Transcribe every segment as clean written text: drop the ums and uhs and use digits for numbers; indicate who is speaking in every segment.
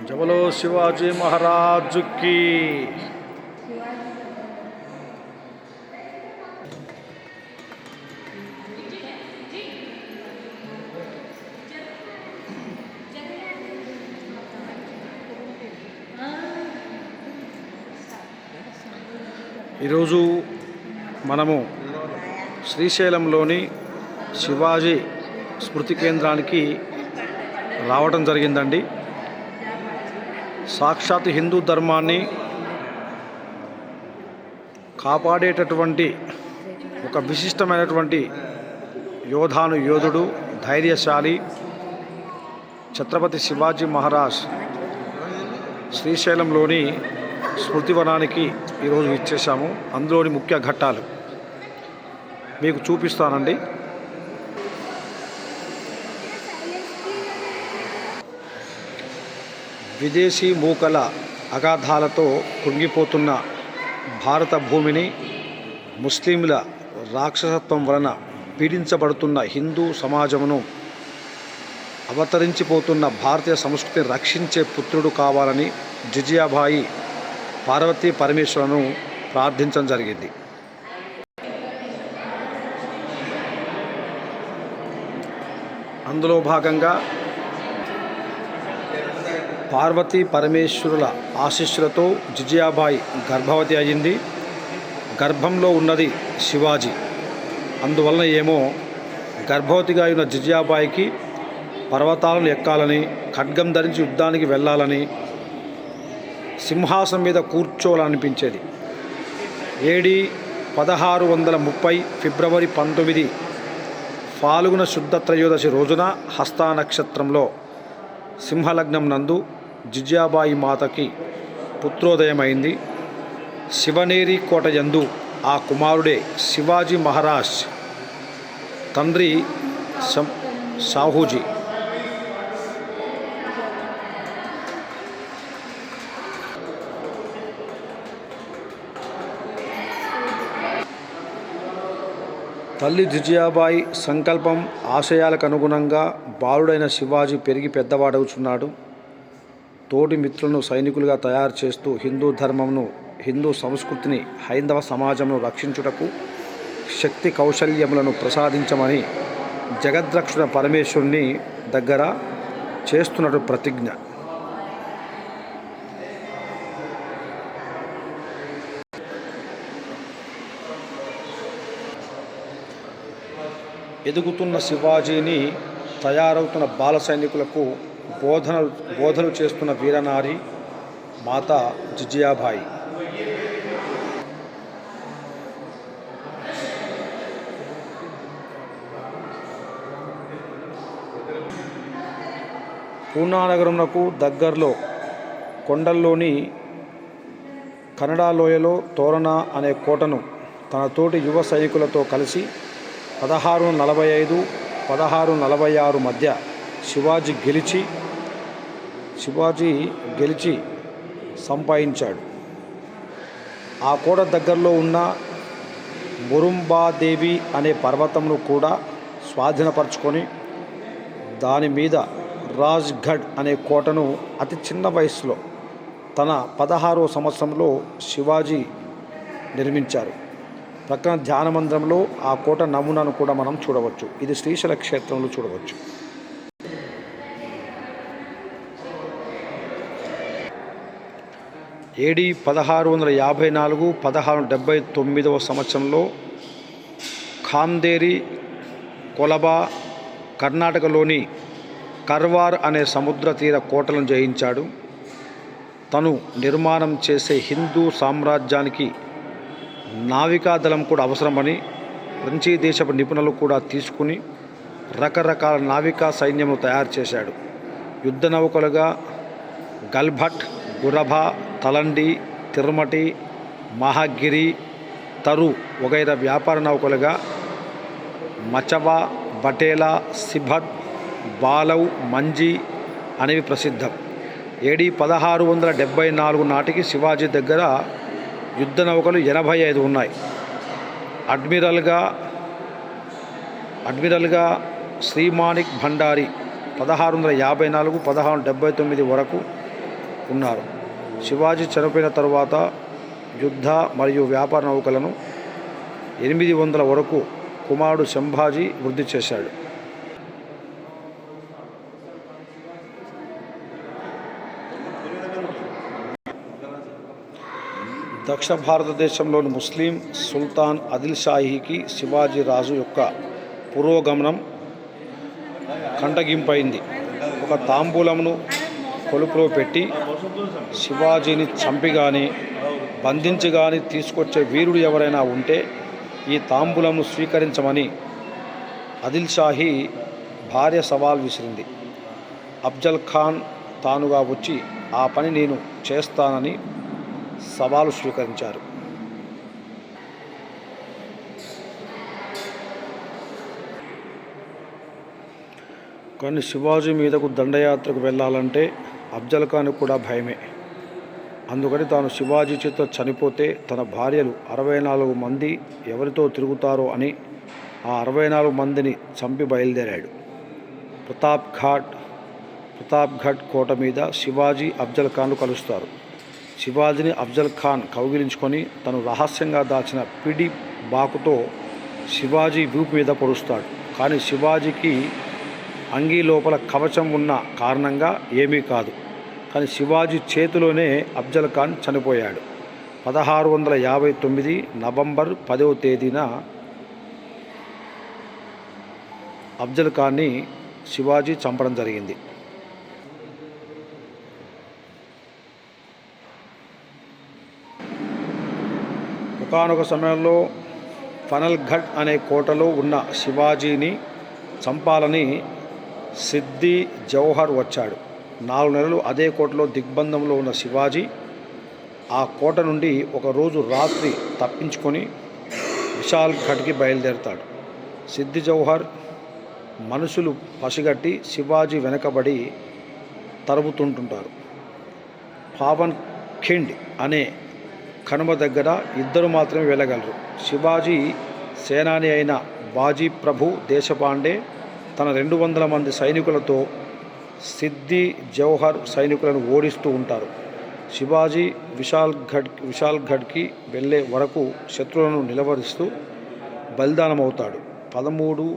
Speaker 1: జబలో శివాజీ మహారాజుకి. ఈరోజు మనము శ్రీశైలంలోని శివాజీ స్మృతి కేంద్రానికి రావడం జరిగిందండి. సాక్షాత్ హిందూ ధర్మాన్ని కాపాడేటటువంటి ఒక విశిష్టమైనటువంటి యోధుడు, ధైర్యశాలి ఛత్రపతి శివాజీ మహారాజ్ శ్రీశైలంలోని స్మృతివనానికి ఈరోజు ఇచ్చేసాము. అందులోని ముఖ్య ఘట్టాలు మీకు చూపిస్తానండి. విదేశీ మూకల అగాధాలతో కృంగిపోతున్న భారత భూమిని, ముస్లింల రాక్షసత్వం వలన పీడించబడుతున్న హిందూ సమాజమును, అవతరించిపోతున్న భారతీయ సంస్కృతిని రక్షించే పుత్రుడు కావాలని జిజియాబాయి పార్వతీ పరమేశ్వరులను ప్రార్థించడం జరిగింది. అందులో భాగంగా పార్వతీ పరమేశ్వరుల ఆశీస్సులతో జిజియాబాయి గర్భవతి అయ్యింది. గర్భంలో ఉన్నది శివాజీ. అందువలన ఏమో గర్భవతిగా ఉన్న జిజియాబాయికి పర్వతాలను ఎక్కాలని, ఖడ్గం ధరించి యుద్ధానికి వెళ్ళాలని, సింహాసనం మీద కూర్చోవాలనిపించేది. ఏడి 1630 ఫిబ్రవరి 19 ఫాల్గుణ శుద్ధ త్రయోదశి రోజున హస్తా నక్షత్రంలో సింహలగ్నం నందు జిజియాబాయి మాతకి పుత్రోదయమైంది. శివనేరి కోట యందు ఆ కుమారుడే శివాజీ మహారాజ్ తండ్రి సాహూజీ. తల్లి జిజియాబాయి సంకల్పం, ఆశయాలకు అనుగుణంగా బాలుడైన శివాజీ పెరిగి పెద్దవాడవుచున్నాడు. తోటి మిత్రులను సైనికులుగా తయారు చేస్తూ హిందూ ధర్మంను, హిందూ సంస్కృతిని, హైందవ సమాజంను రక్షించుటకు శక్తి కౌశల్యములను ప్రసాదించమని జగద్రక్షణ పరమేశ్వరుని దగ్గర చేస్తున్నట్టు ప్రతిజ్ఞ. ఎదుగుతున్న శివాజీని తయారవుతున్న బాల సైనికులకు బోధలు చేస్తున్న వీరనారి మాత జిజియాబాయి. పూనా నగరంకు దగ్గరలో కొండల్లోని కన్నడ లోయలో తోరణ అనే కోటను తన తోటి యువ సైనికులతో కలిసి 1645-1646 మధ్య శివాజీ గెలిచి సంపాదించాడు. ఆ కోట దగ్గరలో ఉన్న మురుంబాదేవి అనే పర్వతంను కూడా స్వాధీనపరచుకొని దాని మీద రాజ్గఢ్ అనే కోటను అతి చిన్న వయసులో తన 16వ సంవత్సరంలో శివాజీ నిర్మించారు. ప్రక్కన ధ్యాన మందిరంలో ఆ కోట నమూనాను కూడా మనం చూడవచ్చు. ఇది శ్రీశైల క్షేత్రంలో చూడవచ్చు. ఏడి 1654-1679 సంవత్సరంలో ఖాందేరి కొలబా కర్ణాటకలోని కర్వార్ అనే సముద్ర తీర కోటలను జయించాడు. తను నిర్మాణం చేసే హిందూ సామ్రాజ్యానికి నావికాదళం కూడా అవసరమని ఫ్రెంచి దేశపు నిపుణులు కూడా తీసుకుని రకరకాల నావికా సైన్యము తయారు చేశాడు. యుద్ధ నౌకలుగా గల్భట్, గురభ, తలండి, తిరుమటి, మహాగిరి, తరు వగైరా వ్యాపార నౌకలుగా మచవా, బటేలా, సిభద్, బాలవ్, మంజీ అనేవి ప్రసిద్ధం. ఏడి 1674 నాటికి శివాజీ దగ్గర యుద్ధ నౌకలు 85 ఉన్నాయి. అడ్మిరల్గా శ్రీమానిక్ భండారి 1654-1679 వరకు ఉన్నారు. శివాజీ చనిపోయిన తరువాత యుద్ధ మరియు వ్యాపార నౌకలను 800 వరకు కుమారుడు సంభాజీ వృద్ధి చేశాడు. దక్షిణ భారతదేశంలోని ముస్లిం సుల్తాన్ ఆదిల్ షాహీకి శివాజీ రాజు యొక్క పురోగమనం కంటగింపైంది. ఒక తాంబూలంను కొలుపులో పెట్టి శివాజీని చంపి కానీ బంధించి కానీ తీసుకొచ్చే వీరుడు ఎవరైనా ఉంటే ఈ తాంబూలంను స్వీకరించమని ఆదిల్ షాహీ భార్య సవాల్ విసిరింది. అఫ్జల్ ఖాన్ తానుగా వచ్చి ఆ పని నేను చేస్తానని సవాలు స్వీకరించారు. కానీ శివాజీ మీదకు దండయాత్రకు వెళ్ళాలంటే అఫ్జల్ ఖాన్ కూడా భయమే. అందుకని తాను శివాజీ చేత చనిపోతే తన భార్యలు 64 మంది ఎవరితో తిరుగుతారో అని ఆ 64 మందిని చంపి బయలుదేరాడు. ప్రతాప్ఘడ్ కోట మీద శివాజీ అఫ్జల్ ఖాన్లు కలుస్తారు. శివాజీని అఫ్జల్ ఖాన్ కౌగిలించుకొని తను రహస్యంగా దాచిన పిడి బాకుతో శివాజీ వీపు మీద పొడుస్తాడు. కానీ శివాజీకి అంగీ లోపల కవచం ఉన్న కారణంగా ఏమీ కాదు. కానీ శివాజీ చేతిలోనే అఫ్జల్ ఖాన్ చనిపోయాడు. 1659 నవంబర్ 10వ తేదీన అఫ్జల్ ఖాన్ని శివాజీ చంపడం జరిగింది. ఒకానొక సమయంలో ఫనల్ఘట్ అనే కోటలో ఉన్న శివాజీని చంపాలని సిద్ది జౌహర్ వచ్చాడు. 4 నెలలు అదే కోటలో దిగ్బంధంలో ఉన్న శివాజీ ఆ కోట నుండి ఒకరోజు రాత్రి తప్పించుకొని విశాల్ఘట్కి బయలుదేరతాడు. సిద్ది జౌహర్ మనుషులు పసిగట్టి శివాజీ వెనకబడి తరుముతుంటారు. పావన్ ఖిండ్ అనే కనుమ దగ్గర 2 మాత్రమే వెళ్ళగలరు. శివాజీ సేనాని అయిన బాజీ ప్రభు దేశపాండే తన 200 మంది సైనికులతో సిద్ది జౌహర్ సైనికులను ఓడిస్తూ ఉంటారు. శివాజీ విశాల్ఘడ్కి వెళ్ళే వరకు శత్రువులను నిలవరిస్తూ బలిదానమవుతాడు. 13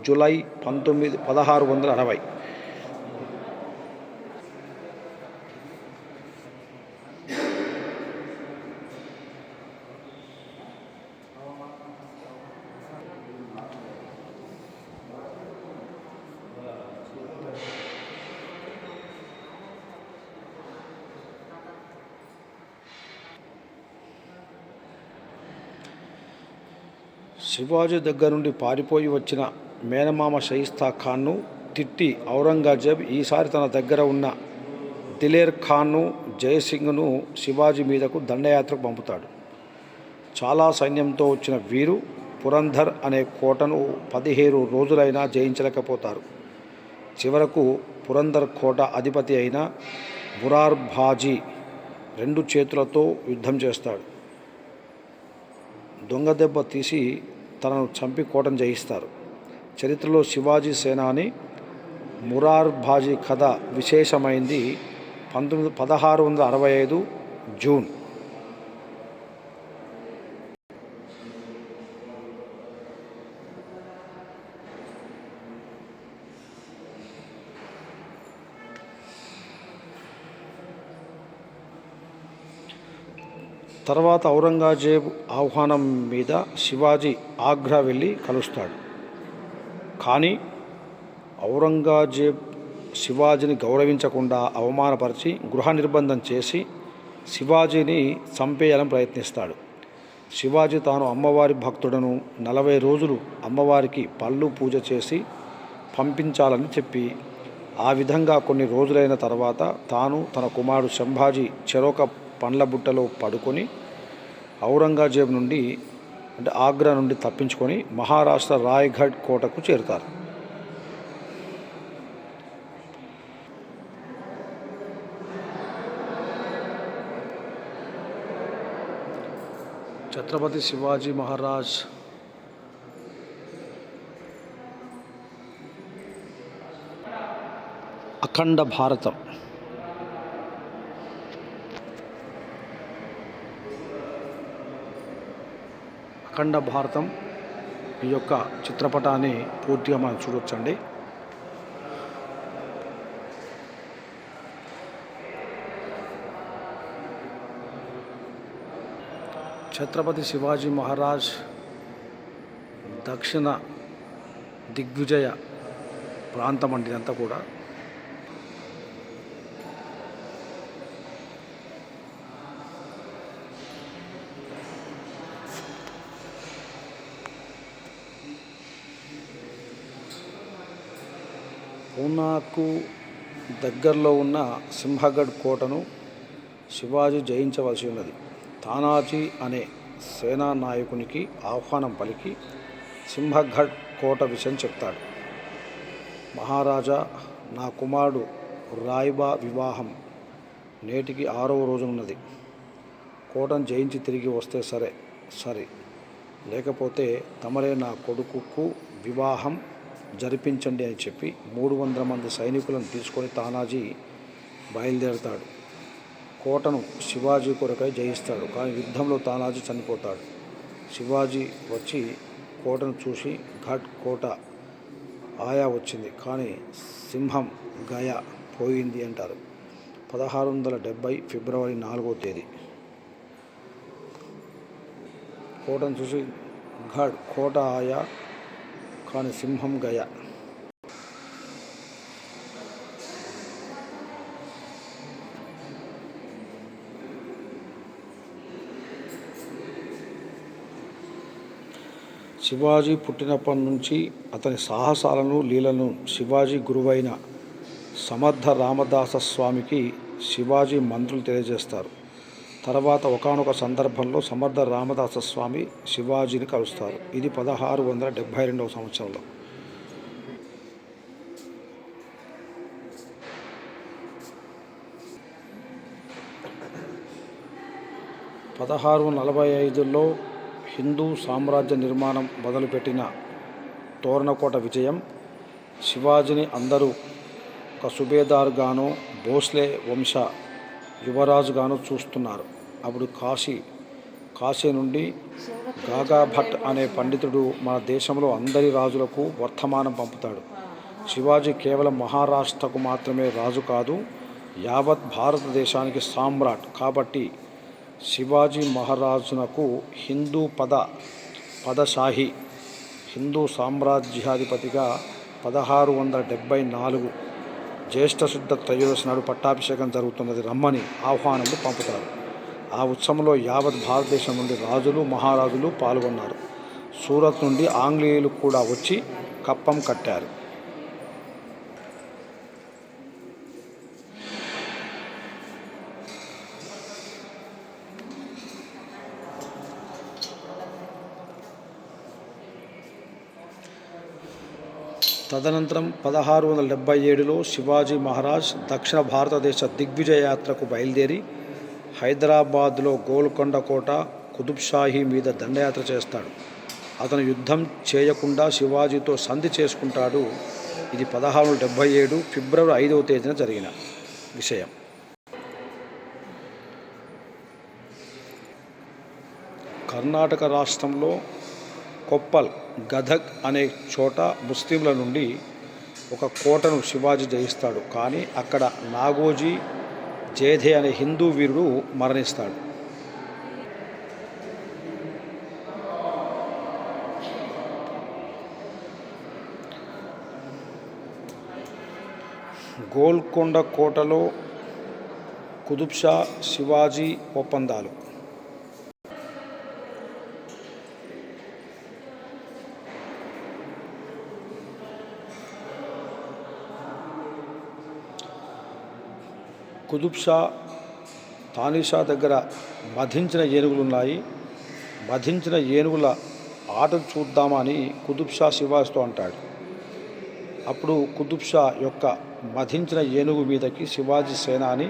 Speaker 1: జూలై 1660. శివాజీ దగ్గర నుండి పారిపోయి వచ్చిన మేనమామ షయిస్తా ఖాన్ను తిట్టి ఔరంగజేబ్ ఈసారి తన దగ్గర ఉన్న దిలేర్ ఖాన్ను జయసింగ్ను శివాజీ మీదకు దండయాత్రకు పంపుతాడు. చాలా సైన్యంతో వచ్చిన వీరు పురంధర్ అనే కోటను 17 రోజులైనా జయించలేకపోతారు. చివరకు పురంధర్ కోట అధిపతి అయిన మురార్బాజీ 2 చేతులతో యుద్ధం చేస్తాడు. దొంగ దెబ్బ తీసి తనను చంపి కోటను జయిస్తారు. చరిత్రలో శివాజీ సేనాని మురార్బాజీ కథ విశేషమైంది. 1665 జూన్. తర్వాత ఔరంగజేబ్ ఆహ్వానం మీద శివాజీ ఆగ్రా వెళ్ళి కలుస్తాడు. కానీ ఔరంగజేబ్ శివాజీని గౌరవించకుండా అవమానపరిచి గృహ నిర్బంధం చేసి శివాజీని చంపేయాలని ప్రయత్నిస్తాడు. శివాజీ తాను అమ్మవారి భక్తుడను 40 రోజులు అమ్మవారికి పళ్ళు పూజ చేసి పంపించాలని చెప్పి ఆ విధంగా కొన్ని రోజులైన తర్వాత తాను తన కుమారుడు సంభాజీ చెరొక పండ్ల బుట్టలో పడుకొని ఔరంగజేబ్ నుండి ఆగ్రా నుండి తప్పించుకొని మహారాష్ట్ర రాయ్గఢ్ కోటకు చేరుతారు. ఛత్రపతి శివాజీ మహారాజ్ అఖండ భారతం అఖండ భారతం ఈ యొక్క చిత్రపటాన్ని పూర్తిగా మనం చూడొచ్చండి. ఛత్రపతి శివాజీ మహారాజ్ దక్షిణ దిగ్విజయ ప్రాంతం అండి ఇదంతా కూడా. పూనాకు దగ్గరలో ఉన్న సింహగఢ్ కోటను శివాజీ జయించవలసి ఉన్నది. తానాజీ అనే సేనా నాయకునికి ఆహ్వానం పలికి సింహగఢ్ కోట విషయం చెప్తాడు. మహారాజా, నా కుమారుడు రాయ్బా వివాహం నేటికి 6వ రోజునున్నది. కోటను జయించి తిరిగి వస్తే సరే, లేకపోతే తమరే నా కొడుకుకు వివాహం జరిపించండి అని చెప్పి 300 మంది సైనికులను తీసుకొని తానాజీ బయలుదేరతాడు. కోటను శివాజీ కొరకై జయిస్తాడు. కానీ యుద్ధంలో తానాజీ చనిపోతాడు. శివాజీ వచ్చి కోటను చూసి ఘట్ కోట ఆయా వచ్చింది, కానీ సింహం గయ పోయింది అంటారు. 1670 ఫిబ్రవరి 4వ తేదీ. కోటను చూసి ఘడ్ కోట ఆయా, కానీ సింహం గయ. శివాజీ పుట్టినప్పటి నుంచి అతని సాహసాలను లీలను శివాజీ గురువైన సమర్థ రామదాస స్వామికి శివాజీ మంత్రులు తెలియజేస్తారు. తర్వాత ఒకానొక సందర్భంలో సమర్థ రామదాస స్వామి శివాజీని కలుస్తారు. ఇది 1672వ సంవత్సరంలో. (1645) హిందూ సామ్రాజ్య నిర్మాణం మొదలుపెట్టిన తోరణకోట విజయం శివాజీని అందరూ ఒక సుబేదార్గానో, భోస్లే వంశ యువరాజుగాను చూస్తున్నారు. అప్పుడు కాశీ నుండి గాగా భట్ అనే పండితుడు మన దేశంలో అందరి రాజులకు వర్తమానం పంపుతాడు. శివాజీ కేవలం మహారాష్ట్రకు మాత్రమే రాజు కాదు, యావత్ భారతదేశానికి సామ్రాట్. కాబట్టి శివాజీ మహారాజునకు పదషాహి హిందూ సామ్రాజ్యాధిపతిగా 1674 జ్యేష్ఠశుద్ధ త్రయోదశి నాడు పట్టాభిషేకం జరుగుతున్నది, రమ్మని ఆహ్వానాలు పంపుతారు. ఆ ఉత్సవంలో యావత్ భారతదేశం నుండి రాజులు, మహారాజులు పాల్గొన్నారు. సూరత్ నుండి ఆంగ్లేయులు కూడా వచ్చి కప్పం కట్టారు. తదనంతరం 1677లో శివాజీ మహారాజ్ దక్షిణ భారతదేశ దిగ్విజయ యాత్రకు బయలుదేరి హైదరాబాద్లో గోల్కొండ కోట, కుతుబ్షాహీ మీద దండయాత్ర చేస్తాడు. అతను యుద్ధం చేయకుండా శివాజీతో సంధి చేసుకుంటాడు. ఇది 1677 ఫిబ్రవరి 5వ తేదీన జరిగిన విషయం. కర్ణాటక రాష్ట్రంలో కొప్పల్, గదగ్ అనే చోట ముస్లింల నుండి ఒక కోటను శివాజీ జయిస్తాడు. కానీ అక్కడ నాగోజీ జేధే అనే హిందూ వీరుడు మరణిస్తాడు. గోల్కొండ కోటలో కుతుబ్షా శివాజీ ఒప్పందాలు. కుతుబ్షా తానీషా దగ్గర మధించిన ఏనుగులున్నాయి, మధించిన ఏనుగుల ఆటను చూద్దామని కుతుబ్షా శివాజీతో అంటాడు. అప్పుడు కుతుబ్షా యొక్క మధించిన ఏనుగు మీదకి శివాజీ సేనాని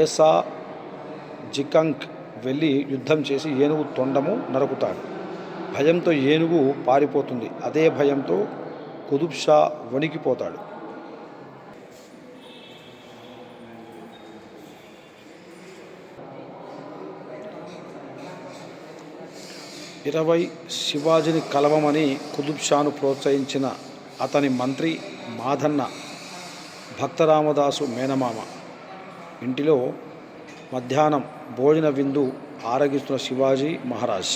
Speaker 1: ఏసా జికంక్ వెళ్ళి యుద్ధం చేసి ఏనుగు తొండము నరుకుతాడు. భయంతో ఏనుగు పారిపోతుంది. అదే భయంతో కుతుబ్షా వణికిపోతాడు. 20 శివాజీని కలవమని కుతుబ్ షాను ప్రోత్సహించిన అతని మంత్రి మాధన్న భక్తరామదాసు మేనమామ ఇంటిలో మధ్యాహ్నం భోజన విందు ఆరగిస్తున్న శివాజీ మహారాజ్.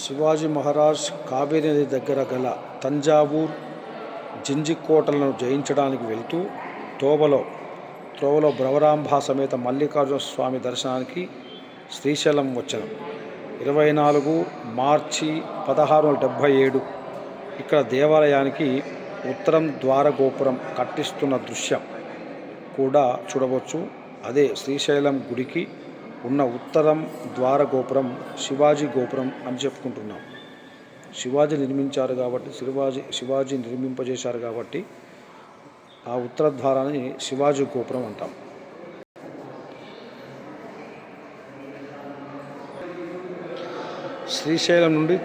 Speaker 1: శివాజీ మహారాజ్ కావేరీ నది దగ్గర గల తంజావూర్ జింజికోటలను జయించడానికి వెళ్తూ త్రోవలో భ్రవరాంబ సమేత మల్లికార్జున స్వామి దర్శనానికి శ్రీశైలం వచ్చాను. 24 మార్చి 1677 ఇక్కడ దేవాలయానికి ఉత్తరం ద్వారగోపురం కట్టిస్తున్న దృశ్యం కూడా చూడవచ్చు. అదే శ్రీశైలం గుడికి ఉన్న ఉత్తరం ద్వారగోపురం శివాజీ గోపురం అని చెప్పుకుంటున్నాం. శివాజీ నిర్మించారు కాబట్టి శివాజీ నిర్మింపజేశారు కాబట్టి ఆ ఉత్తర ద్వారాన్ని శివాజీ గోపురం అంటాం. శ్రీశైలం నుండి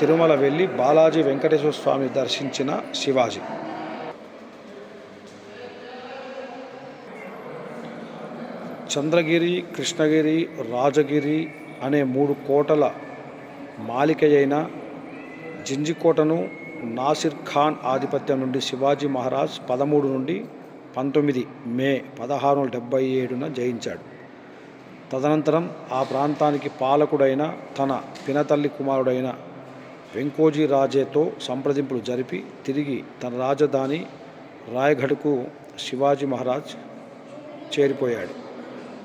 Speaker 1: తిరుమల వెళ్ళి బాలాజీ వెంకటేశ్వర స్వామి దర్శించిన శివాజీ. చంద్రగిరి, కృష్ణగిరి, రాజగిరి అనే 3 కోటల మాలిక అయిన జింజికోటను నాసిర్ ఖాన్ ఆధిపత్యం నుండి శివాజీ మహారాజ్ 13 నుండి 19 మే 1677న జయించాడు. తదనంతరం ఆ ప్రాంతానికి పాలకుడైన తన పినతల్లి కుమారుడైన వెంకోజీ రాజేతో సంప్రదింపులు జరిపి తిరిగి తన రాజధాని రాయగఢ్కు శివాజీ మహారాజ్ చేరిపోయాడు.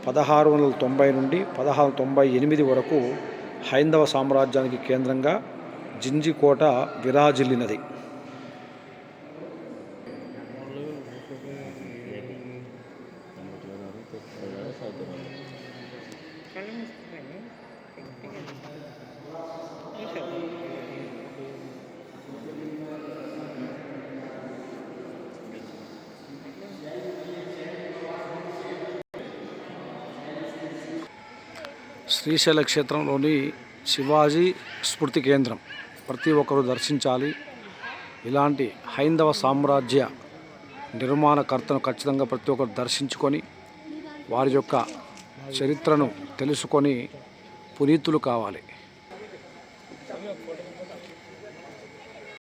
Speaker 1: 1690 నుండి 1698 వరకు హైందవ సామ్రాజ్యానికి కేంద్రంగా జింజికోట విరాజిల్లినది. శ్రీశైల క్షేత్రంలోని శివాజీ స్మృతి కేంద్రం ప్రతి ఒక్కరూ దర్శించాలి. ఇలాంటి హైందవ సామ్రాజ్య నిర్మాణకర్తను ఖచ్చితంగా ప్రతి ఒక్కరు దర్శించుకొని వారి యొక్క చరిత్రను తెలుసుకొని పునీతులు కావాలి.